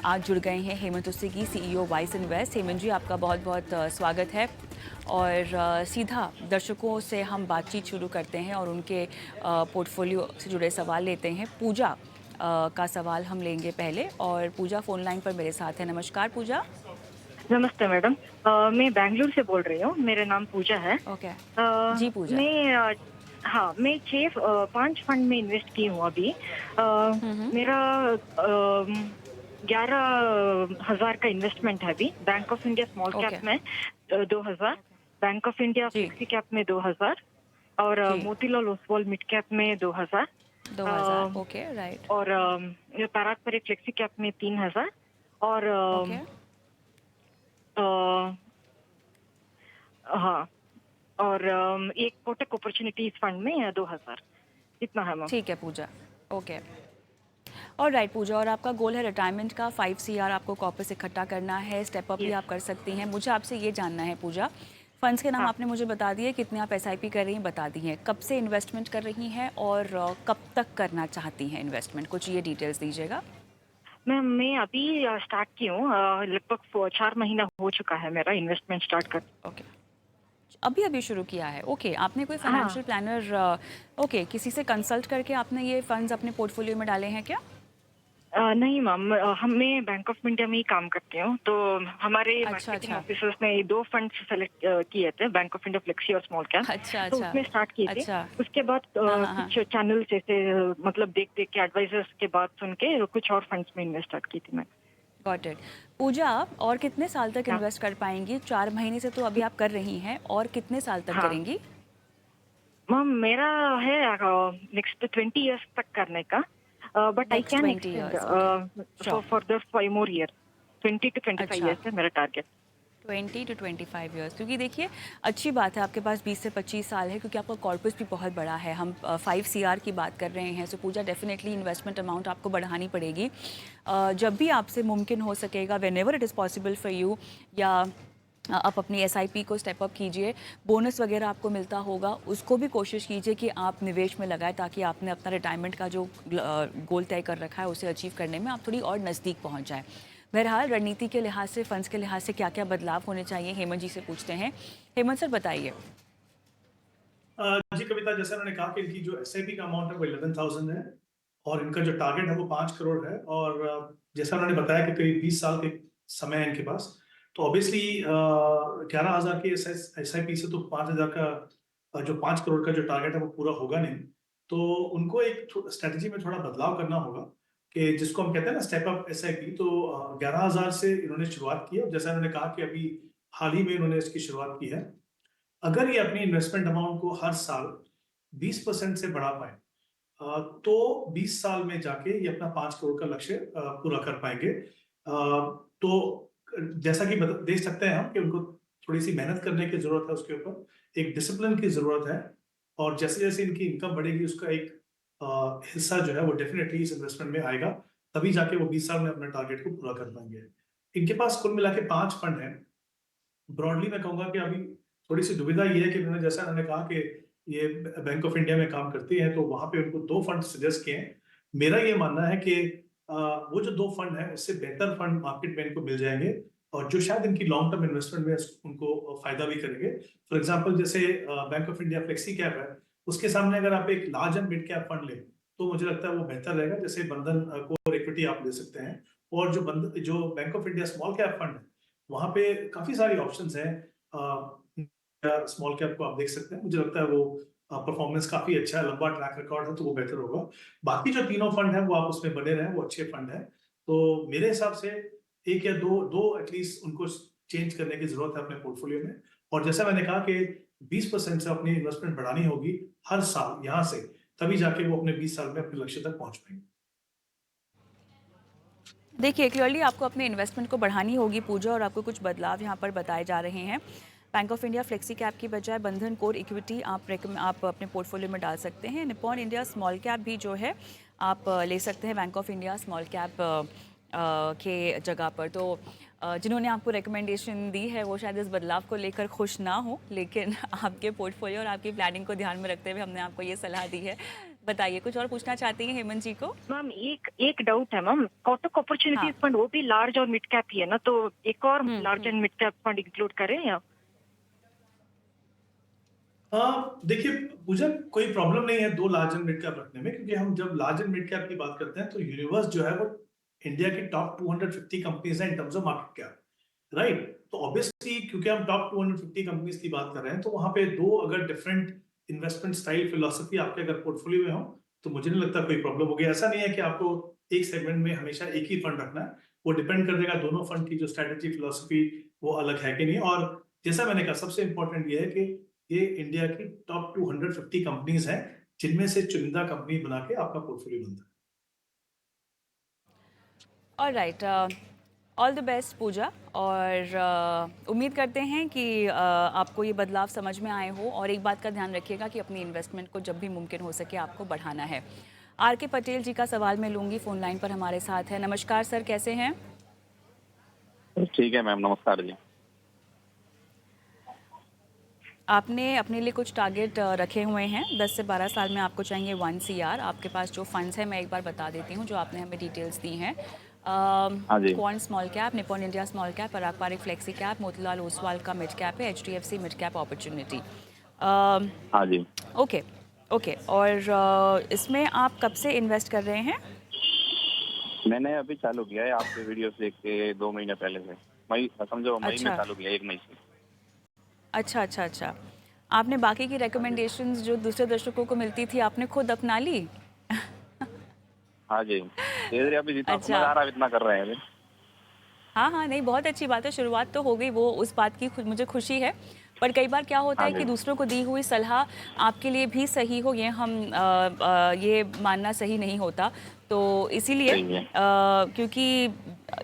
आज जुड़ गए हैं हेमंत उस्सेगी, CEO Wise Invest. Hemant ji, आपका बहुत बहुत स्वागत है। और सीधा दर्शकों से हम बातचीत शुरू करते हैं और उनके पोर्टफोलियो से जुड़े सवाल लेते हैं। पूजा का सवाल हम लेंगे पहले, और पूजा फ़ोन लाइन पर मेरे साथ है। नमस्कार पूजा। नमस्ते मैडम। मैं बैंगलोर से बोल रही हूँ। मेरा नाम पूजा है। ओके। अ, जी पूजा। मैं हाँ, मैं 5 फंड में इन्वेस्ट की हूँ अभी। मेरा 11,000 का इन्वेस्टमेंट है अभी। Bank of India small cap okay. में 2,000, बैंक ऑफ इंडिया जी। फ्लेक्सी कैप में 2,000 और जी। मोतीलाल ओसवाल मिड कैप में 2,000 2000। Okay, right. और पारस्परिक फ्लेक्सी कैप में 3,000 और ओके। अ, हाँ, और एक कोटक अपॉर्चुनिटीज फंड में 2,000। इतना है मैम। ठीक है पूजा। ओके। और राइट पूजा, और आपका गोल है रिटायरमेंट का 5 CR आपको कॉर्पस इकट्ठा करना है। स्टेप अप भी यस। आप कर सकती हैं। मुझे आपसे ये जानना है पूजा, फंड्स के नाम हाँ आपने मुझे बता दिए, कितने आप SIP कर रही हैं बता दी हैं, कब से इन्वेस्टमेंट कर रही हैं और कब तक करना चाहती हैं इन्वेस्टमेंट, कुछ ये डिटेल्स दीजिएगा। मैम, मैं अभी स्टार्ट की हूँ। लगभग 4 महीना हो चुका है मेरा इन्वेस्टमेंट स्टार्ट कर। ओके। अभी अभी शुरू किया है। ओके, आपने कोई हाँ। फाइनेंशियल प्लानर ओके किसी से कंसल्ट करके आपने ये फंड्स अपने पोर्टफोलियो में डाले हैं क्या? नहीं मैम, मैं बैंक ऑफ इंडिया में ही काम करती हूँ। तो हमारे अच्छा मार्केटिंग अच्छा। ऑफिसर्स ने 2 फंड्स सेलेक्ट किए थे, बैंक ऑफ इंडिया फ्लेक्सी और स्मॉल कैप। अच्छा तो अच्छा। उसमें स्टार्ट किए थे। अच्छा। उसके बाद हाँ हाँ हाँ। कुछ चैनल जैसे मतलब देख देख के एडवाइजर्स के बात सुन के कुछ और फंड्स में इन्वेस्ट स्टार्ट की थी मैं। Got it. पूजा, और कितने साल तक हाँ। इन्वेस्ट कर पाएंगी? 4 महीने से तो अभी आप कर रही हैं, और कितने साल तक हाँ करेंगी? मैम, मेरा है नेक्स्ट 20 इयर्स तक करने का। But I next can 20 extend years. Okay. For sure. Further 5 more year. 20 to 25 अच्छा। इयर्स है मेरा टारगेट। 20 to 25 ईयर्स, क्योंकि देखिए अच्छी बात है आपके पास 20 से 25 साल है, क्योंकि आपका कॉर्पस भी बहुत बड़ा है। हम 5 CR की बात कर रहे हैं। सो पूजा, डेफिनेटली इन्वेस्टमेंट अमाउंट आपको बढ़ानी पड़ेगी। जब भी आपसे मुमकिन हो सकेगा, when ever it is possible for you, या आप अपनी SIP को स्टेप अप कीजिए। बोनस वगैरह आपको मिलता होगा, उसको भी कोशिश कीजिए कि आप निवेश में लगाएं, ताकि आपने अपना रिटायरमेंट का जो गोल तय कर रखा है उसे अचीव करने में आप थोड़ी और नज़दीक पहुंच जाएं। बहरहाल, रणनीति के लिहाज से, फंड्स के लिहाज से क्या क्या बदलाव होने चाहिए, हेमंत जी से पूछते हैं। हेमंत सर, बताइए। जी कविता, जैसा उन्होंने कहा कि इनकी जो SIP का अमाउंट है वो 11,000 है और इनका जो टारगेट है वो 5 करोड़ है। और जैसा उन्होंने बताया कि करीब 20 साल के समय है इनके पास। तो ऑब्वियसली 11,000 के SIP से तो 5,000 का जो 5 करोड़ का जो टारगेट है वो पूरा होगा नहीं। तो उनको एक स्ट्रेटेजी में थोड़ा बदलाव करना होगा, कि जिसको हम कहते हैं ना स्टेप अप SIP। तो 11,000 से इन्होंने शुरुआत की है, और जैसा इन्होंने कहा कि अभी हाल ही में इन्होंने इसकी शुरुआत की है। अगर ये अपनी इन्वेस्टमेंट अमाउंट को हर साल 20% से बढ़ा पाए, तो 20 साल में जाके ये अपना 5 करोड़ का लक्ष्य पूरा कर पाएंगे। तो जैसा कि देख सकते हैं हम कि उनको थोड़ी सी मेहनत करने की जरूरत है, उसके ऊपर एक डिसिप्लिन की जरूरत है। और जैसे जैसे इनकी इनकम बढ़ेगी, उसका एक हिस्सा जो है वो डेफिनेटली इस इन्वेस्टमेंट में आएगा। तभी जाके वो 20 साल में अपने टारगेट को पूरा कर पाएंगे। इनके पास कुल मिला के 5 फंड हैं। ब्रॉडली मैं कहूंगा कि अभी थोड़ी सी दुविधा ये है कि उन्होंने, जैसा उन्होंने कहा कि ये बैंक ऑफ इंडिया में काम करती हैं, तो वहां पे उनको 2 फंड सजेस्ट किए हैं। मेरा ये मानना है कि वो जो 2 फंड है उससे बेहतर फंड मार्केट में इनको मिल जाएंगे, और जो शायद इनकी लॉन्ग टर्म इन्वेस्टमेंट में उनको फायदा भी करेंगे। फॉर एग्जाम्पल, जैसे bank of India flexi cap है, उसके सामने अगर आप एक large and mid cap fund लें तो मुझे लगता है वो बेहतर रहेगा। जैसे बंधन कोर इक्विटी आप ले सकते हैं। और जो bank of India small cap fund है, वहां पे काफी सारी ऑप्शंस हैं। स्मॉल कैप को आप देख सकते हैं, मुझे लगता है वो परफॉर्मेंस काफी अच्छा है, लंबा ट्रैक रिकॉर्ड है, तो वो बेहतर होगा। बाकी जो तीनों फंड है वो आप उसमें बने रहें, वो अच्छे फंड है। तो मेरे हिसाब से एक या दो दो एटलीस्ट उनको चेंज करने की जरूरत है अपने पोर्टफोलियो में। और जैसा मैंने कहा कि 20% से अपनी इन्वेस्टमेंट बढ़ानी होगी हर साल यहाँ से, तभी जाके वो अपने 20 साल में अपने लक्ष्य तक पहुंच पाएंगे। देखिए, क्लियरली आपको अपने इन्वेस्टमेंट को बढ़ानी होगी पूजा, और आपको कुछ बदलाव यहाँ पर बताए जा रहे हैं। Bank of India flexi cap की बजाय बंधन कोर इक्विटी आप अपने पोर्टफोलियो में डाल सकते हैं। निपॉन इंडिया स्मॉल कैप भी जो है आप ले सकते हैं bank of India small cap के जगह पर। तो जिन्होंने आपको रिकमेंडेशन दी है वो शायद इस बदलाव को लेकर खुश ना हो, लेकिन आपके पोर्टफोलियो और आपकी प्लानिंग को ध्यान में रखते हुए हमने आपको ये सलाह दी है। बताइए, कुछ और पूछना चाहती हैं हेमंत जी को? मैम एक एक डाउट है मैम, कोटक अपॉर्चुनिटीज हाँ। फंड वो भी लार्ज और मिड कैप ही है ना, तो एक और large hmm. And mid cap fund include करें या? देखिए पूजा, कोई प्रॉब्लम नहीं है दो लार्ज एंड मिड कैप रखने में, क्योंकि हम जब लार्ज एंड मिड कैप की बात करते हैं तो यूनिवर्स जो है वो इंडिया की टॉप 250 कंपनीज है in terms of market cap, right? तो ऑब्वियसली क्योंकि हम टॉप 250 कंपनीज की बात कर रहे हैं, तो वहां पे दो अगर डिफरेंट इन्वेस्टमेंट स्टाइल फिलोसफी आपके अगर पोर्टफोलियो में हो, तो मुझे नहीं लगता कोई प्रॉब्लम होगी। ऐसा नहीं है कि आपको एक सेगमेंट में हमेशा एक ही फंड रखना है, वो डिपेंड कर देगा दोनों फंड की जो स्ट्रेटेजी फिलोसफी वो अलग है कि नहीं। और जैसा मैंने कहा, सबसे इंपॉर्टेंट ये है कि ये इंडिया की टॉप 250 कंपनीज हैं, जिनमें से चुनिंदा कंपनी बना के आपका पोर्टफोलियो बनता है। ऑलराइट, ऑल द बेस्ट पूजा, और उम्मीद करते हैं कि आपको ये बदलाव समझ में आए हो, और एक बात का ध्यान रखिएगा कि अपनी इन्वेस्टमेंट को जब भी मुमकिन हो सके आपको बढ़ाना है। आर के पटेल जी का सवाल मैं लूँगी, फ़ोन लाइन पर हमारे साथ है। नमस्कार सर, कैसे हैं? ठीक है मैम, नमस्कार जी। आपने अपने लिए कुछ टारगेट रखे हुए हैं, 10 से 12 साल में आपको चाहिए 1 सीआर। आपके पास जो फंड्स हैं मैं एक बार बता देती हूँ जो आपने हमें डिटेल्स दी हैं। हाँ जी। Quant small cap, Nippon India small cap, Parag Parikh flexi cap, Motilal Oswal का मिड कैप है, एचडीएफसी मिड कैप अपॉर्चुनिटी। हाँ जी। Okay, okay. और इसमें आप कब से इन्वेस्ट कर रहे हैं? मैंने अभी चालू किया है आपके वीडियो देख के 2 महीने पहले से। मई, समझो मई में अच्छा, चालू किया, 1 मई से। अच्छा, अच्छा, अच्छा। आपने बाकी की हाँ जी। रिकमेंडेशंस जो दूसरे दर्शकों को मिलती थी, आपने खुद अपना ली? हाँ जी। धीरे-धीरे अभी जितना समझ अच्छा। आ रहा है इतना कर रहे हैं अभी। हाँ, हाँ, नहीं, बहुत अच्छी बात है, शुरुआत तो हो गई, वो उस बात की मुझे खुशी है। पर कई बार क्या होता हाँ है कि जी। दूसरों को दी हुई सलाह आपके लिए भी सही हो, ये मानना सही नहीं होता। तो इसीलिए सही है। क्योंकि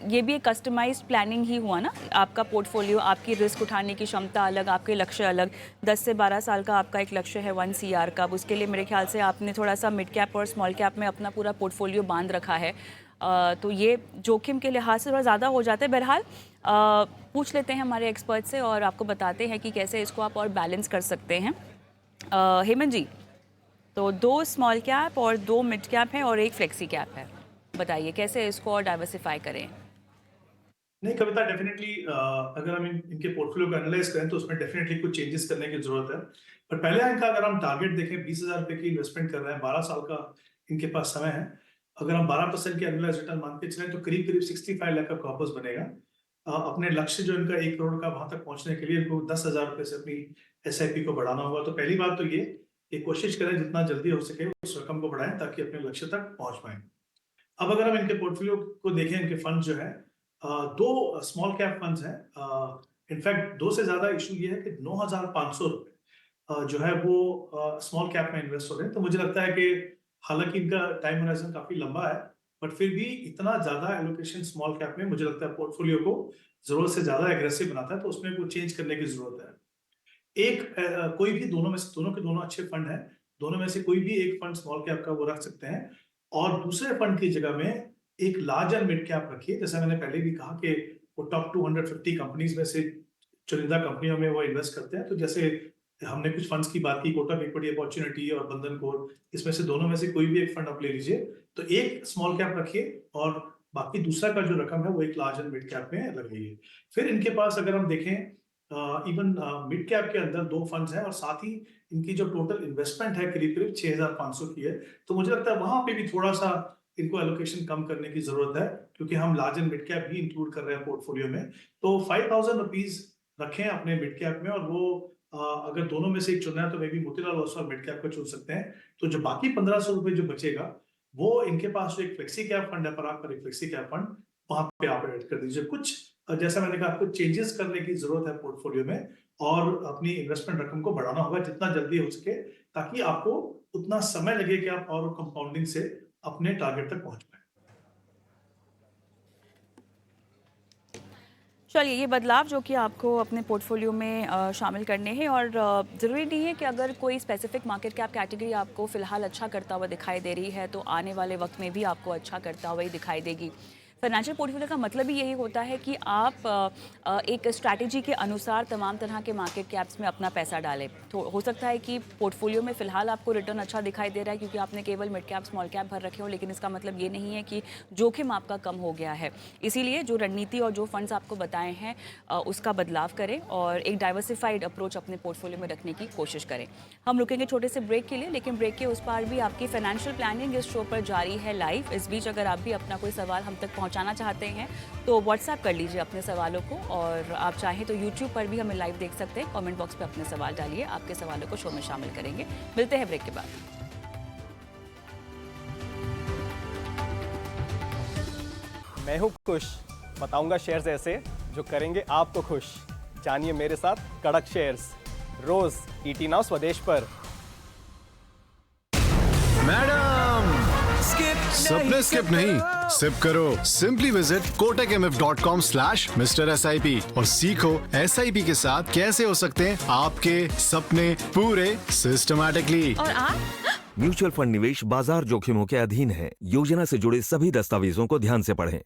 ये भी एक कस्टमाइज्ड प्लानिंग ही हुआ ना, आपका पोर्टफोलियो, आपकी रिस्क उठाने की क्षमता अलग, आपके लक्ष्य अलग। 10 से 12 साल का आपका एक लक्ष्य है 1 सीआर का, अब उसके लिए मेरे ख्याल से आपने थोड़ा-सा मिड कैप और स्मॉल कैप में अपना पूरा पोर्टफोलियो बाँध रखा है। तो ये जोखिम के लिहाज से थोड़ा ज़्यादा हो जाता है। बहरहाल पूछ लेते हैं हमारे एक्सपर्ट से और आपको बताते हैं कि कैसे इसको आप और बैलेंस कर सकते हैं। हेमंत जी, तो 2 स्मॉल कैप और 2 मिड कैप हैं और 1 फ्लेक्सी कैप है। बताइए कैसे इसको और डाइवर्सिफाई करें? नहीं कविता, डेफिनेटली अगर हम इनके पोर्टफोलियो को एनालाइज करें तो उसमें डेफिनेटली कुछ चेंजेस करने की जरूरत है। पर पहले इनका अगर हम टारगेट देखें, 20,000 रुपए की इन्वेस्टमेंट कर रहे हैं, 12 साल का इनके पास समय है। अगर हम 12% की एनुअलाइज रिटर्न मान के चलें तो करीब करीब 65 लाख का कॉर्पस बनेगा। अपने लक्ष्य जो इनका 1 करोड़ का, वहां तक पहुंचने के लिए इनको 10,000 रुपए से अपनी एसआईपी को बढ़ाना होगा। तो पहली बात तो ये कि कोशिश करें जितना जल्दी हो सके उस रकम को बढ़ाएं ताकि अपने लक्ष्य तक पहुंच पाए। अब अगर हम इनके पोर्टफोलियो को देखें, इनके फंड जो है, दो स्मॉल कैप फंड्स हैं। इनफैक्ट दो से ज्यादा इशू ये है कि 9,500 रुपए जो है वो स्मॉल कैप में इन्वेस्ट हो रहे हैं। तो मुझे लगता है कि हालांकि इनका टाइम होराइजन काफी लंबा है, बट फिर भी इतना ज्यादा एलोकेशन स्मॉल कैप में मुझे लगता है पोर्टफोलियो को जरूरत से ज्यादा एग्रेसिव बनाता है, तो उसमें कुछ चेंज करने की जरूरत है। कोई भी दोनों में से, दोनों के दोनों अच्छे फंड हैं, दोनों में से कोई भी एक फंड स्मॉल कैप का वो रख सकते हैं, और दूसरे फंड की जगह में एक लार्ज एंड मिड कैप रखिए। जैसा मैंने पहले भी कहा कि वो टॉप 250 कंपनीज में से चुनिंदा कंपनियों में वो इन्वेस्ट करते हैं। तो जैसे हमने कुछ फंड्स की बात की, कोटक इक्विटी अपॉर्चुनिटी और बंधन कोर, इसमें से दोनों में से कोई भी एक फंड आप ले लीजिए। तो एक स्मॉल कैप रखिए और बाकी दूसरा का जो रकम है वो एक लार्ज एंड मिड कैप में लगाइए। फिर इनके पास अगर हम देखें, इवन मिड कैप के अंदर दो फंड्स हैं और साथ ही इनकी जो टोटल इन्वेस्टमेंट है करीब करीब 6,500 की है। तो मुझे लगता है वहां पे भी थोड़ा सा इनको एलोकेशन कम करने की जरूरत है, क्योंकि हम लार्ज एंड मिड कैप भी इंक्लूड कर रहे हैं पोर्टफोलियो में। तो 5,000 रुपीज रखें अपने मिड कैप में, और वो अगर दोनों में से एक चुनना है तो may be Motilal Oswal mid cap का चुन सकते हैं। तो जो बाकी 1,500 रुपए जो बचेगा, वो इनके पास जो एक फ्लेक्सी कैप फंड है, पराग पर एक फ्लेक्सी कैप फंड, वहां पे आप ऐड कर दीजिए। कुछ जैसा मैंने कहा, कुछ चेंजेस करने की जरूरत है पोर्टफोलियो में, और अपनी इन्वेस्टमेंट रकम को बढ़ाना होगा जितना जल्दी हो सके, ताकि आपको उतना समय लगे कि आप और कंपाउंडिंग से अपने टारगेट तक पहुंच पाए। चलिए, ये बदलाव जो कि आपको अपने पोर्टफोलियो में शामिल करने हैं, और ज़रूरी नहीं है कि अगर कोई स्पेसिफिक मार्केट कैप कैटेगरी आपको फ़िलहाल अच्छा करता हुआ दिखाई दे रही है तो आने वाले वक्त में भी आपको अच्छा करता हुआ ही दिखाई देगी। फाइनेंशियल पोर्टफोलियो का मतलब ही यही होता है कि आप एक स्ट्रैटेजी के अनुसार तमाम तरह के मार्केट कैप्स में अपना पैसा डालें। तो हो सकता है कि पोर्टफोलियो में फ़िलहाल आपको रिटर्न अच्छा दिखाई दे रहा है क्योंकि आपने केवल मिड कैप स्मॉल कैप भर रखे हो, लेकिन इसका मतलब ये नहीं है कि जोखिम आपका कम हो गया है। इसीलिए जो रणनीति और जो फंड्स आपको बताए हैं उसका बदलाव करें और एक डाइवर्सिफाइड अप्रोच अपने पोर्टफोलियो में रखने की कोशिश करें। हम रुकेंगे छोटे से ब्रेक के लिए, लेकिन ब्रेक के उस पार भी आपकी फाइनेंशियल प्लानिंग इस शो पर जारी है लाइव। इस बीच अगर आप भी अपना कोई सवाल हम तक पहुंचाना चाहते हैं तो व्हाट्सएप कर लीजिए अपने सवालों को, और आप चाहें तो यूट्यूब पर भी हमें लाइव देख सकते हैं। कमेंट बॉक्स पे अपने सवाल डालिए, आपके सवालों को शो में शामिल करेंगे। मिलते हैं ब्रेक के बाद। मैं हूँ खुश, बताऊंगा शेयर्स ऐसे जो करेंगे आपको खुश। जानिए मेरे साथ कड़क शेयर्स रोज ईटी नाउ स्वदेश पर। मैडम सपने स्किप नहीं, सिप करो। सिंपली विजिट kotakmf.com/MrSIP और सीखो SIP के साथ कैसे हो सकते हैं आपके सपने पूरे सिस्टमैटिकली। और आप म्यूचुअल फंड निवेश बाजार जोखिमों के अधीन है। योजना से जुड़े सभी दस्तावेजों को ध्यान से पढ़ें।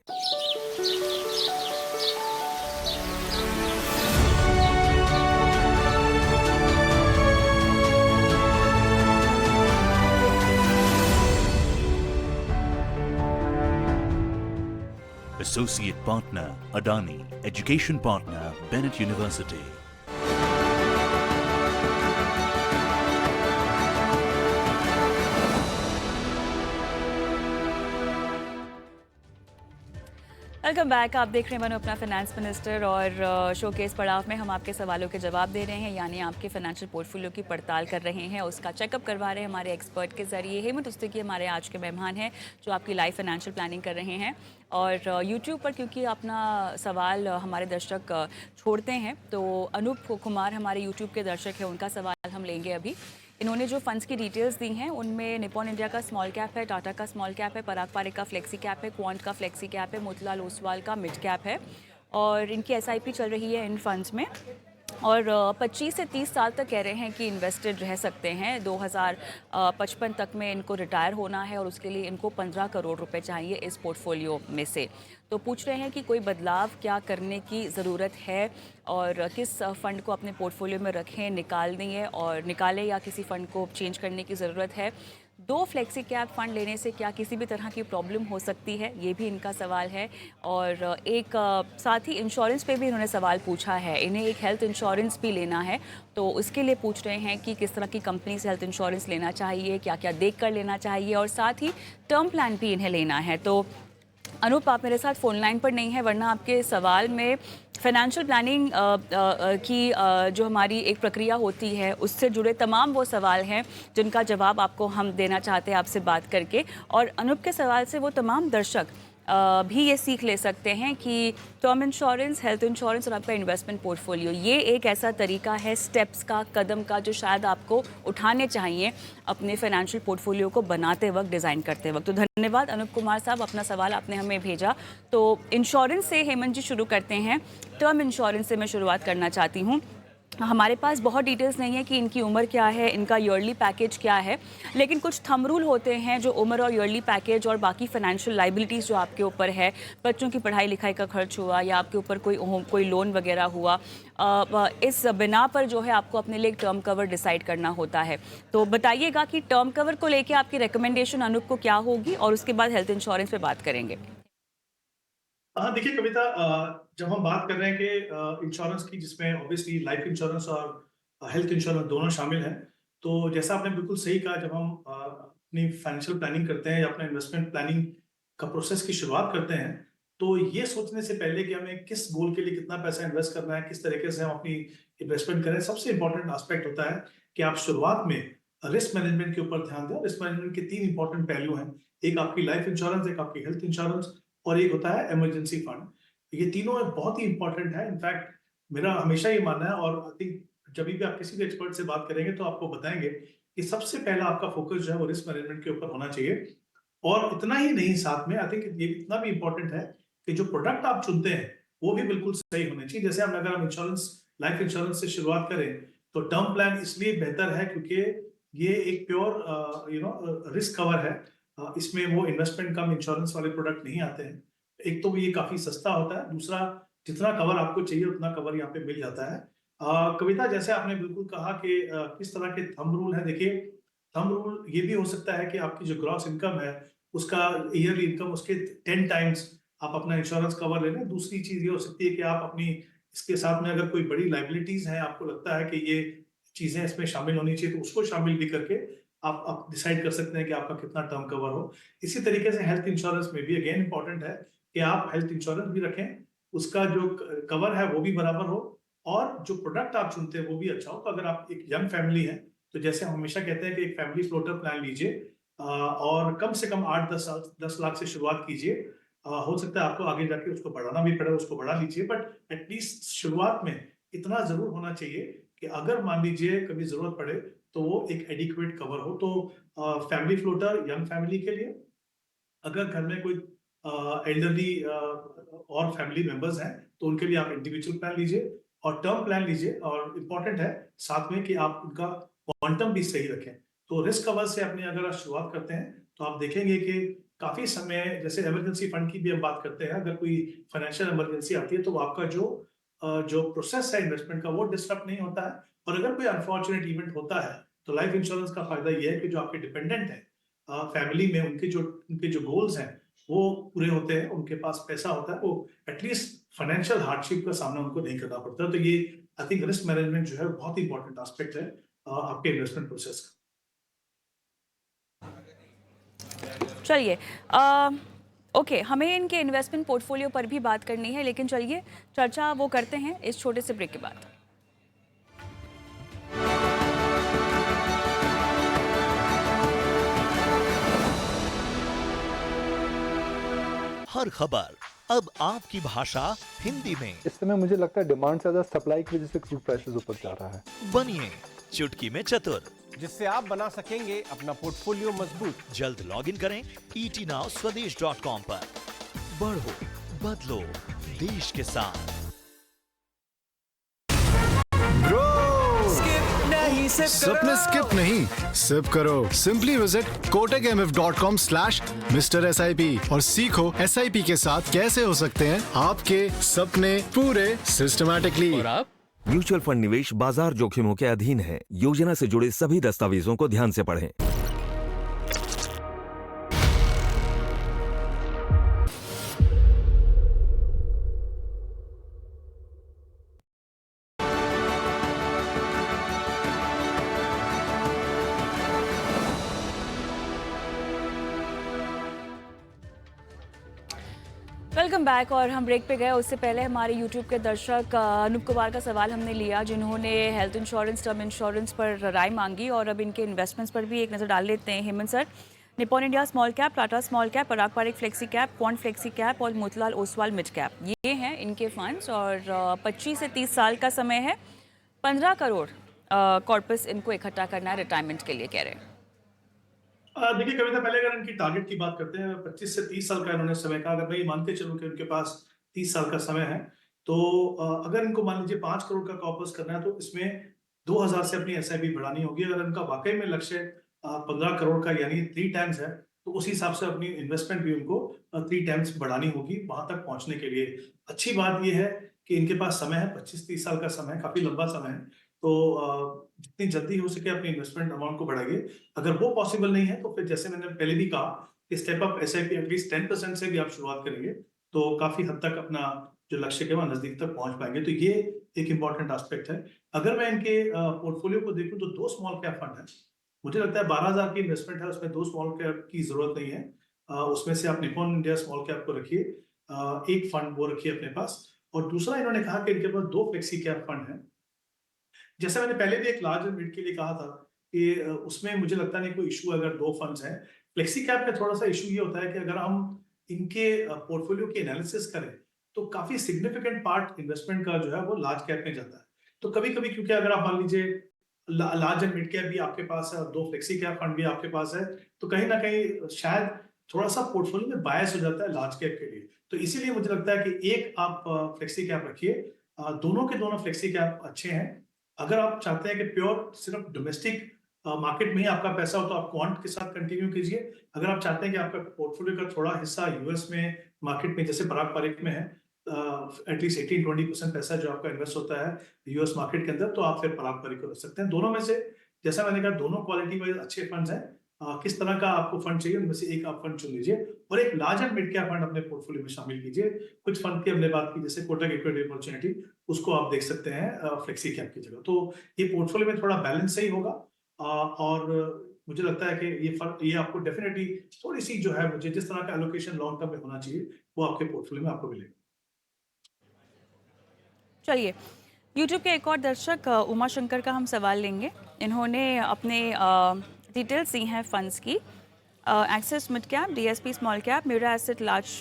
Associate Partner, Adani. Education Partner, Bennett University. Welcome back. आप देख रहे हैं बनो अपना फाइनेंस मिनिस्टर, और शो के इस पड़ाव में हम आपके सवालों के जवाब दे रहे हैं, यानी आपके फाइनेंशियल पोर्टफोलियो की पड़ताल कर रहे हैं, उसका चेकअप करवा रहे हैं हमारे एक्सपर्ट के जरिए। हेमंत उस्तगी हमारे आज के मेहमान हैं जो आपकी लाइव फाइनेंशियल प्लानिंग कर रहे हैं। और यूट्यूब पर क्योंकि अपना सवाल हमारे दर्शक छोड़ते हैं, तो अनूप कुमार हमारे यूट्यूब के दर्शक हैं, उनका सवाल हम लेंगे अभी। इन्होंने जो फंड्स की डिटेल्स दी हैं उनमें निपॉन इंडिया का स्मॉल कैप है, टाटा का स्मॉल कैप है, पराग पारेख का फ्लेक्सी कैप है, क्वांट का फ्लेक्सी कैप है, मोतीलाल ओसवाल का मिड कैप है, और इनकी SIP चल रही है इन फंड्स में। और 25 से 30 साल तक कह रहे हैं कि इन्वेस्टेड रह सकते हैं। 2055 तक में इनको रिटायर होना है और उसके लिए इनको 15 करोड़ रुपए चाहिए इस पोर्टफोलियो में से। तो पूछ रहे हैं कि कोई बदलाव क्या करने की ज़रूरत है और किस फ़ंड को अपने पोर्टफोलियो में रखें, निकाल दें और निकालें, या किसी फ़ंड को चेंज करने की ज़रूरत है। 2 फ्लेक्सी कैप फंड लेने से क्या किसी भी तरह की प्रॉब्लम हो सकती है, ये भी इनका सवाल है। और एक साथ ही इंश्योरेंस पे भी इन्होंने सवाल पूछा है। इन्हें एक हेल्थ इंश्योरेंस भी लेना है, तो उसके लिए पूछ रहे हैं कि किस तरह की कंपनी से हेल्थ इंश्योरेंस लेना चाहिए, क्या क्या देख कर लेना चाहिए, और साथ ही टर्म प्लान भी इन्हें लेना है। तो अनूप, आप मेरे साथ फ़ोन लाइन पर नहीं है, वरना आपके सवाल में फाइनेंशियल प्लानिंग की जो हमारी एक प्रक्रिया होती है उससे जुड़े तमाम वो सवाल हैं जिनका जवाब आपको हम देना चाहते हैं आपसे बात करके। और अनूप के सवाल से वो तमाम दर्शक भी ये सीख ले सकते हैं कि टर्म इंश्योरेंस, हेल्थ इंश्योरेंस और आपका इन्वेस्टमेंट पोर्टफोलियो, ये एक ऐसा तरीका है, स्टेप्स का, कदम का, जो शायद आपको उठाने चाहिए अपने फाइनेंशियल पोर्टफोलियो को बनाते वक्त, डिज़ाइन करते वक्त। तो धन्यवाद अनूप कुमार साहब, अपना सवाल आपने हमें भेजा। तो इंश्योरेंस से हेमंत जी शुरू करते हैं। टर्म इंश्योरेंस से मैं शुरुआत करना चाहती हूँ। हमारे पास बहुत डिटेल्स नहीं है कि इनकी उम्र क्या है, इनका ईयरली पैकेज क्या है, लेकिन कुछ थंब रूल होते हैं जो उम्र और ईयरली पैकेज और बाकी फाइनेंशियल लाइबिलिटीज़ जो आपके ऊपर है, बच्चों की पढ़ाई लिखाई का खर्च हुआ या आपके ऊपर कोई लोन वगैरह हुआ, इस बिना पर जो है आपको अपने लिए एक टर्म कवर डिसाइड करना होता है। तो बताइएगा कि टर्म कवर को लेके आपकी रिकमेंडेशन अनूप को क्या होगी, और उसके बाद हेल्थ इंश्योरेंस पे बात करेंगे। हाँ, देखिए कविता, जब हम बात कर रहे हैं कि इंश्योरेंस की, जिसमें ऑब्वियसली लाइफ इंश्योरेंस और हेल्थ इंश्योरेंस दोनों शामिल हैं, तो जैसा आपने बिल्कुल सही कहा, जब हम अपनी फाइनेंशियल प्लानिंग करते हैं या अपने इन्वेस्टमेंट प्लानिंग का प्रोसेस की शुरुआत करते हैं, तो ये सोचने से पहले कि हमें किस गोल के लिए कितना पैसा इन्वेस्ट करना है, किस तरीके से हम अपनी इन्वेस्टमेंट करें, सबसे इंपॉर्टेंट एस्पेक्ट होता है कि आप शुरुआत में रिस्क मैनेजमेंट के ऊपर ध्यान दें। रिस्क मैनेजमेंट के 3 इंपॉर्टेंट पहलू हैं, एक आपकी लाइफ इंश्योरेंस, एक आपकी हेल्थ इंश्योरेंस और एक होता है इमरजेंसी फंड। ये तीनों बहुत ही इंपॉर्टेंट है। इनफैक्ट मेरा हमेशा ये मानना है, और आई थिंक जब भी आप किसी भी एक्सपर्ट से बात करेंगे तो आपको बताएंगे कि सबसे पहला आपका फोकस जो है वो रिस्क मैनेजमेंट के ऊपर होना चाहिए। और इतना ही नहीं, साथ में आई थिंक ये इतना भी इंपॉर्टेंट है कि जो प्रोडक्ट आप चुनते हैं वो भी बिल्कुल सही होने चाहिए। जैसे अगर हम इंश्योरेंस, लाइफ इंश्योरेंस से शुरुआत करें, तो टर्म प्लान इसलिए बेहतर है क्योंकि ये एक प्योर रिस्क कवर है। इसमें वो इन्वेस्टमेंट कम इंश्योरेंस वाले प्रोडक्ट नहीं आते हैं। एक तो ये काफी सस्ता होता है, दूसरा जितना कवर आपको चाहिए उतना कवर यहाँ पे मिल जाता है। कविता, जैसे आपने बिल्कुल कहा कि किस तरह के थंब रूल है, देखिए थंब रूल ये भी हो सकता है कि आपकी जो ग्रॉस इनकम है उसका ईयरली इनकम उसके 10 टाइम्स आप अपना इंश्योरेंस कवर ले लें। दूसरी चीज ये हो सकती है कि आप अपनी इसके साथ में अगर कोई बड़ी लाइबिलिटीज हैं, आपको लगता है कि ये चीजें इसमें शामिल होनी चाहिए, तो उसको शामिल भी करके आप डिसाइड कर सकते हैं कि आपका कितना टर्म कवर हो। इसी तरीके से हेल्थ इंश्योरेंस में भी अगेन इंपॉर्टेंट है कि आप हेल्थ इंश्योरेंस भी रखें, उसका जो कवर है वो भी बराबर हो, और जो प्रोडक्ट आप चुनते हैं वो भी अच्छा हो। तो अगर आप एक यंग फैमिली है, तो जैसे हम हमेशा कहते हैं कि एक फैमिली फ्लोटर प्लान लीजिए, और कम से कम 8-10 लाख से शुरुआत कीजिए। हो सकता है आपको आगे जाके उसको बढ़ाना भी पड़े, उसको बढ़ा लीजिए, बट एटलीस्ट शुरुआत में इतना जरूर होना चाहिए कि अगर मान लीजिए कभी जरूरत पड़े तो वो एक एडिक्वेट कवर हो। तो फैमिली फ्लोटर यंग फैमिली के लिए, अगर घर में कोई एल्डरली और फैमिली मेंबर्स हैं तो उनके लिए आप इंडिविजुअल प्लान लीजिए और टर्म प्लान लीजिए, और इम्पोर्टेंट है साथ में कि आप उनका क्वांटम भी सही रखें। तो रिस्क कवर से अपनी अगर आप शुरुआत करते हैं तो आप देखेंगे कि काफी समय, जैसे इमरजेंसी फंड की भी हम बात करते हैं, अगर कोई फाइनेंशियल इमरजेंसी आती है तो आपका जो प्रोसेस है इन्वेस्टमेंट का वो डिस्टर्ब नहीं होता है। और अगर कोई अनफॉर्चुनेट इवेंट होता है तो लाइफ इंश्योरेंस का फायदा ये है कि जो आपके डिपेंडेंट है फैमिली में, उनके जो गोल्स हैं वो पूरे होते हैं, उनके पास पैसा होता है, वो एटलीस्ट फाइनेंशियल हार्डशिप का सामना उनको नहीं करना पड़ता। तो ये आई थिंक रिस्क मैनेजमेंट जो है बहुत ही इंपॉर्टेंट एस्पेक्ट है आपके इन्वेस्टमेंट प्रोसेस का। चलिए, ओके, हमें इनके इन्वेस्टमेंट पोर्टफोलियो पर भी बात करनी है, लेकिन चलिए चर्चा वो करते हैं इस छोटे से ब्रेक के बाद। हर खबर अब आपकी भाषा हिंदी में। इस समय मुझे लगता है डिमांड से ज्यादा सप्लाई की वजह से क्रूड प्राइसेस ऊपर जा रहा है। बनिए चुटकी में चतुर, जिससे आप बना सकेंगे अपना पोर्टफोलियो मजबूत। जल्द लॉग इन करें etnowswadesh.com पर। बढ़ो, बदलो देश के साथ। सपने स्किप नहीं, सिप करो। सिंपली विजिट kotakmf.com/MrSIP और सीखो SIP के साथ कैसे हो सकते हैं आपके सपने पूरे सिस्टमैटिकली। और आप म्यूचुअल फंड निवेश बाजार जोखिमों के अधीन है। योजना से जुड़े सभी दस्तावेजों को ध्यान से पढ़ें। Welcome back. और हम ब्रेक पे गए उससे पहले हमारे यूट्यूब के दर्शक अनूप कुमार का सवाल हमने लिया, जिन्होंने हेल्थ इंश्योरेंस, टर्म इंश्योरेंस पर राय मांगी, और अब इनके इन्वेस्टमेंट्स पर भी एक नज़र डाल लेते हैं। Hemant sir, Nippon India small cap, Tata small cap, Parag Parekh flexi cap, Quant flexi cap और मोतीलाल ओसवाल मिड कैप, ये हैं इनके फंड्स, और 25 से 30 साल का समय है। 15 करोड़ कॉर्पस इनको इकट्ठा करना है रिटायरमेंट के लिए, कह रहे हैं। देखिए कविता, पहले अगर इनकी टारगेट की बात करते हैं, 25 से 30 साल का इन्होंने समय कहा। अगर मैं ये मान के चलूं कि उनके पास 30 साल का समय है, तो अगर इनको मान लीजिए 5 करोड़ का कॉर्पस करना है तो इसमें 2000 से अपनी SIP बढ़ानी होगी। अगर इनका वाकई में लक्ष्य 15 करोड़ का यानी 3 टाइम्स है, तो उस हिसाब से अपनी इन्वेस्टमेंट भी उनको 3 टाइम्स बढ़ानी होगी वहां तक पहुंचने के लिए। अच्छी बात यह है कि इनके पास समय है, 25-30 साल का समय, काफी लंबा समय है। तो जितनी जल्दी हो सके अपनी इन्वेस्टमेंट अमाउंट को बढ़ाइए। अगर वो पॉसिबल नहीं है तो फिर जैसे मैंने पहले भी कहा कि स्टेप अप SIP एटलीस्ट 10% से भी आप शुरुआत करेंगे तो काफी हद तक अपना जो लक्ष्य के वहां नजदीक तक पहुंच पाएंगे। तो ये एक इंपॉर्टेंट एस्पेक्ट है। अगर मैं इनके पोर्टफोलियो को देखूं तो 2 स्मॉल कैप फंड है। मुझे लगता है 12,000 की इन्वेस्टमेंट है, उसमें 2 स्मॉल कैप की जरूरत नहीं है। उसमें से आप निपॉन इंडिया स्मॉल कैप को रखिए, एक फंड वो रखिए अपने पास। और दूसरा इन्होंने कहा कि इनके पास 2 फ्लेक्सी कैप फंड है। जैसे मैंने पहले भी एक लार्ज एंड मिड के लिए कहा था कि उसमें मुझे लगता नहीं कोई इशू अगर 2 फंड्स हैं। फ्लेक्सी कैप में थोड़ा सा इशू ये होता है कि अगर हम इनके पोर्टफोलियो की एनालिसिस करें तो काफी सिग्निफिकेंट पार्ट इन्वेस्टमेंट का जो है वो लार्ज कैप में जाता है। तो कभी कभी, क्योंकि अगर आप मान लीजिए लार्ज एंड मिड कैप भी आपके पास है और 2 फ्लेक्सी कैप फंड भी आपके पास है, तो कहीं ना कहीं शायद थोड़ा सा पोर्टफोलियो में बायस हो जाता है लार्ज कैप के लिए। तो इसीलिए मुझे लगता है कि एक आप फ्लेक्सी कैप रखिए। दोनों के दोनों फ्लेक्सी कैप अच्छे हैं। अगर आप चाहते हैं कि प्योर सिर्फ डोमेस्टिक मार्केट में ही आपका पैसा हो तो आप क्वांट के साथ कंटिन्यू कीजिए। अगर आप चाहते हैं कि आपका पोर्टफोलियो का थोड़ा हिस्सा US में मार्केट में जैसे पराग पारिक में है एटलीस्ट 18-20% पैसा जो आपका इन्वेस्ट होता है यूएस मार्केट के अंदर, तो आप फिर पराग पारिक को रख सकते हैं। दोनों में से जैसा मैंने कहा दोनों क्वालिटी वाइज अच्छे फंड्स हैं। किस तरह का आपको फंड चाहिए उनमें से एक आप फंड चुन लीजिए और एक large and mid cap fund अपने पोर्टफोलियो में शामिल कीजिए। कुछ फंड की हमने बात की जैसे कोटक इक्विटी अपॉर्चुनिटी, उसको आप देख सकते हैं फ्लेक्सी कैप की जगह। तो ये पोर्टफोलियो में थोड़ा बैलेंस सही होगा और मुझे लगता है कि ये आपको डेफिनेटली थोड़ी सी जो है मुझे जिस तरह का एलोकेशन लॉन्ग टर्म में होना चाहिए वो आपके पोर्टफोलियो में आपको मिलेगा। चलिए, यूट्यूब के एक और दर्शक उमा शंकर का हम सवाल लेंगे। इन्होंने अपने डिटेल्स दी हैं फंड्स की, axis mid cap, DSP small cap, Miura asset large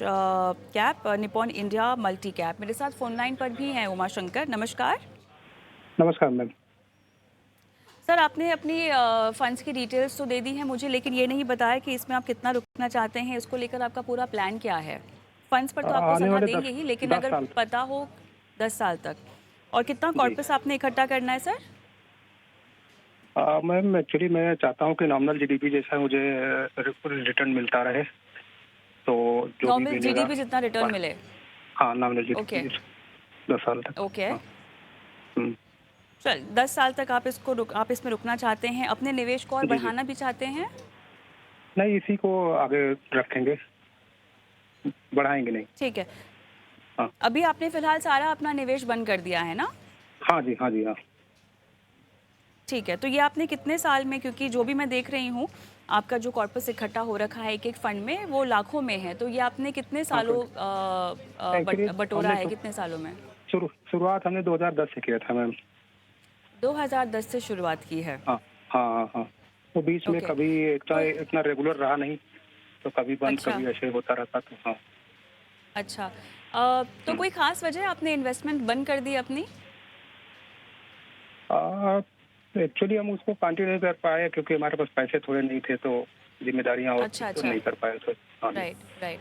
cap, Nippon India multi cap. मेरे साथ फोन लाइन पर भी हैं उमा शंकर। नमस्कार। नमस्कार मैम। सर, आपने अपनी फंड्स की डिटेल्स तो दे दी हैं मुझे, लेकिन ये नहीं बताया कि इसमें आप कितना रुकना चाहते हैं, इसको लेकर आपका पूरा प्लान क्या है। फंड्स पर तो आपको सलाह देंगे ही, लेकिन अगर पता हो 10 साल तक, और कितना कॉर्पस आपने इकट्ठा करना है सर? मैम एक्चुअली मैं चाहता हूँ कि नॉमिनल जीडीपी जैसा मुझे रिटर्न मिलता रहे, तो जो नॉमिनल जीडीपी जितना रिटर्न मिले। हाँ, नॉमिनल जीडीपी ओके 10 साल तक। ओके, चल 10 साल तक आप इसमें रुकना चाहते हैं। अपने निवेश को और बढ़ाना भी चाहते हैं? नहीं, इसी को आगे रखेंगे, बढ़ाएंगे नहीं। ठीक है। हाँ। अभी आपने फिलहाल सारा अपना निवेश बंद कर दिया है ना? हाँ जी, हाँ जी, हाँ। ठीक है, तो ये आपने कितने साल में, क्योंकि जो भी मैं देख रही हूँ आपका जो कॉर्पस इकट्ठा हो रखा है एक एक फंड में, वो लाखों में है, तो ये आपने कितने सालों बटोरा है, कितने सालों में? शुरुआत हमने 2010 से किया था मैम। 2010 से शुरुआत की है? हाँ हाँ हाँ। तो बीच में कभी इतना रेगुलर रहा नहीं, तो कभी बंद कभी ऐसे होता रहता। तो हाँ। अच्छा, तो कोई खास वजह आपने इन्वेस्टमेंट बंद कर दी अपनी? एक्चुअली हम उसको कंटिन्यू नहीं कर पाए क्योंकि हमारे पास पैसे थोड़े नहीं थे, तो जिम्मेदारियां और अच्छा। तो नहीं कर पाए। तो राइट,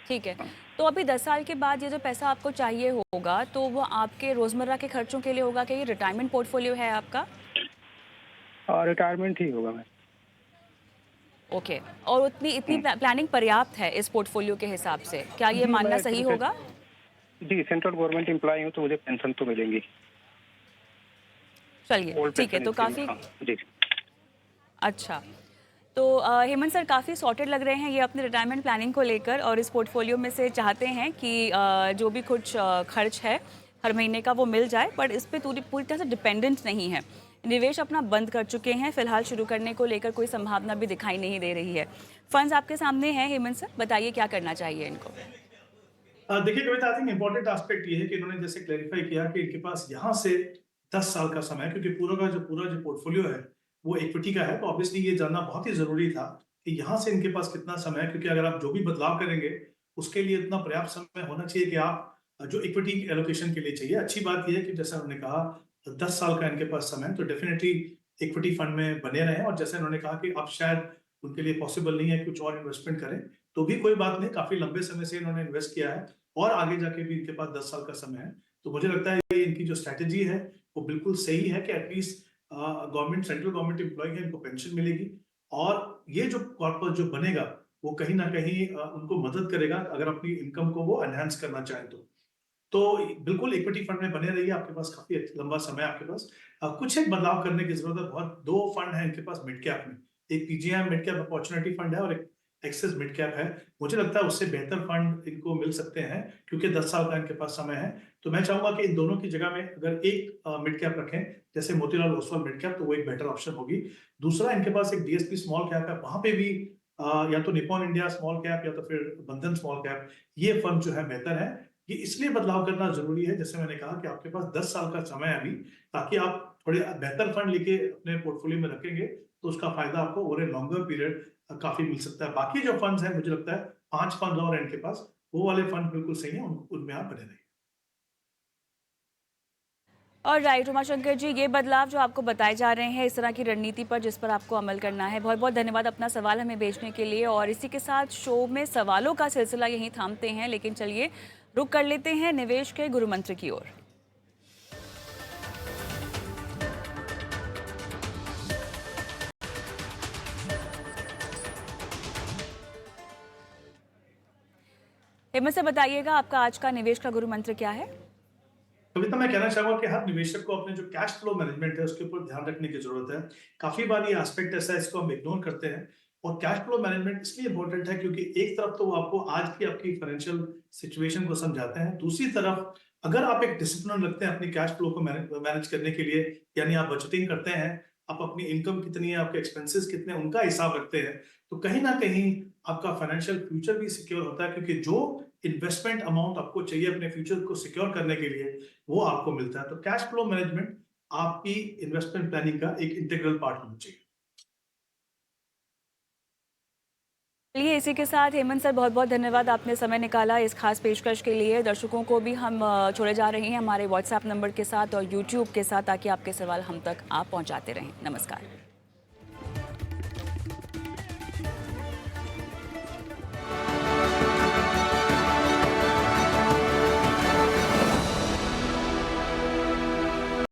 ठीक है। तो अभी 10 साल के बाद ये जो पैसा आपको चाहिए होगा, तो वो आपके रोजमर्रा के खर्चों के लिए होगा कि ये रिटायरमेंट पोर्टफोलियो है आपका? रिटायरमेंट ही होगा मैम। ओके, और इतनी प्लानिंग पर्याप्त है इस पोर्टफोलियो के हिसाब से, क्या ये मानना सही होगा? जी, सेंट्रल गवर्नमेंट एम्प्लॉय हूँ तो मुझे पेंशन तो मिलेंगी। चलिए, ठीक है, तो काफ़ी अच्छा। तो हेमंत सर काफ़ी सॉर्टेड लग रहे हैं ये अपने रिटायरमेंट प्लानिंग को लेकर, और इस पोर्टफोलियो में से चाहते हैं कि जो भी कुछ खर्च है हर महीने का वो मिल जाए, पर इस पर पूरी तरह से डिपेंडेंट नहीं है। निवेश अपना बंद कर चुके हैं, फिलहाल शुरू करने को लेकर कोई संभावना भी दिखाई नहीं दे रही है। फंड्स आपके सामने हैं हेमंत सर, बताइए क्या करना चाहिए इनको? देखिए कविता, आई थिंक इम्पोर्टेंट एस्पेक्ट ये है कि इन्होंने जैसे क्लैरिफाई किया कि इनके पास यहाँ से 10 साल का समय है, क्योंकि पूरा जो पोर्टफोलियो है वो इक्विटी का है, तो ऑब्वियसली ये जानना बहुत ही जरूरी था कि यहाँ से इनके पास कितना समय है, क्योंकि अगर आप जो भी बदलाव करेंगे उसके लिए इतना पर्याप्त समय होना चाहिए कि आप जो इक्विटी एलोकेशन के लिए चाहिए। अच्छी बात यह है कि जैसा उन्होंने कहा 10 साल का इनके पास समय, तो डेफिनेटली इक्विटी फंड में बने रहें, और जैसे उन्होंने कहा कि अब शायद उनके लिए पॉसिबल नहीं है कुछ और इन्वेस्टमेंट करें, तो भी कोई बात नहीं, काफी लंबे समय से इन्होंने इन्वेस्ट किया है और आगे जाके भी इनके पास 10 साल का समय है। तो मुझे लगता है ये इनकी जो स्ट्रैटेजी है वो बिल्कुल सही है कि एटलीस्ट सेंट्रल गवर्नमेंट एम्प्लॉय है, इनको पेंशन मिलेगी, और ये जो कॉर्पस जो बनेगा वो कहीं ना कहीं उनको मदद करेगा अगर अपनी इनकम को वो एनहांस करना चाहें तो बिल्कुल इक्विटी फंड में बने रहिए, आपके पास काफी लंबा समय है आपके पास। कुछ एक बदलाव करने की जरूरत है, बहुत 2 फंड है इनके पास मिड कैप में, एक PGIM mid cap opportunity fund है और एक एक्सिस मिड कैप है। मुझे लगता है उससे बेहतर फंड इनको मिल सकते हैं क्योंकि 10 साल का इनके पास समय है। तो मैं चाहूंगा कि इन दोनों की जगह में अगर एक मिड कैप रखें जैसे मोतीलाल ओसवाल मिड कैप, तो वो एक बेटर ऑप्शन होगी। दूसरा इनके पास एक डीएसपी स्मॉल कैप है, वहां पे भी या तो निपॉन इंडिया स्मॉल कैप या तो फिर बंधन स्मॉल कैप, ये फंड जो है बेहतर है। ये इसलिए बदलाव करना जरूरी है, जैसे मैंने कहा कि आपके पास 10 साल का समय है अभी, ताकि आप थोड़े बेहतर फंड लेके अपने पोर्टफोलियो में रखेंगे तो उसका फायदा आपको ओवर ए लॉन्गर पीरियड काफी मिल सकता है। बाकी जो फंड्स हैं मुझे लगता है 5 फंड और इनके पास, वो वाले फंड बिल्कुल सही है, उनमें आप बने रहिए। और राइट उमाशंकर जी, ये बदलाव जो आपको बताए जा रहे हैं इस तरह की रणनीति पर जिस पर आपको अमल करना है, बहुत बहुत धन्यवाद अपना सवाल हमें भेजने के लिए। और इसी के साथ शो में सवालों का सिलसिला यहीं थामते हैं, लेकिन चलिए रुक कर लेते हैं निवेश के गुरु मंत्र की ओर। हेमंत से बताइएगा, आपका आज का निवेश का गुरु मंत्र क्या है? कविता, मैं कहना चाहूंगा कि हर निवेशक को अपने जो कैश फ्लो मैनेजमेंट है उसके ऊपर ध्यान रखने की जरूरत है। काफी बार ये एस्पेक्ट ऐसा है, इसको हम इग्नोर करते हैं। और कैश फ्लो मैनेजमेंट इसलिए इंपॉर्टेंट है क्योंकि एक तरफ तो वो आपको आज की आपकी फाइनेंशियल सिचुएशन को समझाते हैं, दूसरी तरफ अगर आप एक डिसिप्लिन रखते हैं अपनी कैश फ्लो को मैनेज करने के लिए, यानी आप बजटिंग करते हैं, आप अपनी इनकम कितनी है, आपके एक्सपेंसेस कितने हैं, उनका हिसाब रखते हैं, तो कहीं ना कहीं आपका फाइनेंशियल फ्यूचर भी सिक्योर होता है, क्योंकि जो इन्वेस्टमेंट अमाउंट आपको चाहिए अपने फ्यूचर को सिक्योर करने के लिए वो आपको मिलता है। तो कैश फ्लो मैनेजमेंट आपकी इन्वेस्टमेंट प्लानिंग का एक इंटीग्रल पार्ट होना चाहिए। चलिए, इसी के साथ हेमंत सर, बहुत बहुत धन्यवाद, आपने समय निकाला इस खास पेशकश के लिए। दर्शकों को भी हम छोड़े जा रहे हैं हमारे व्हाट्सएप नंबर के साथ और यूट्यूब के साथ, ताकि आपके सवाल हम तक आप पहुंचाते रहें। नमस्कार।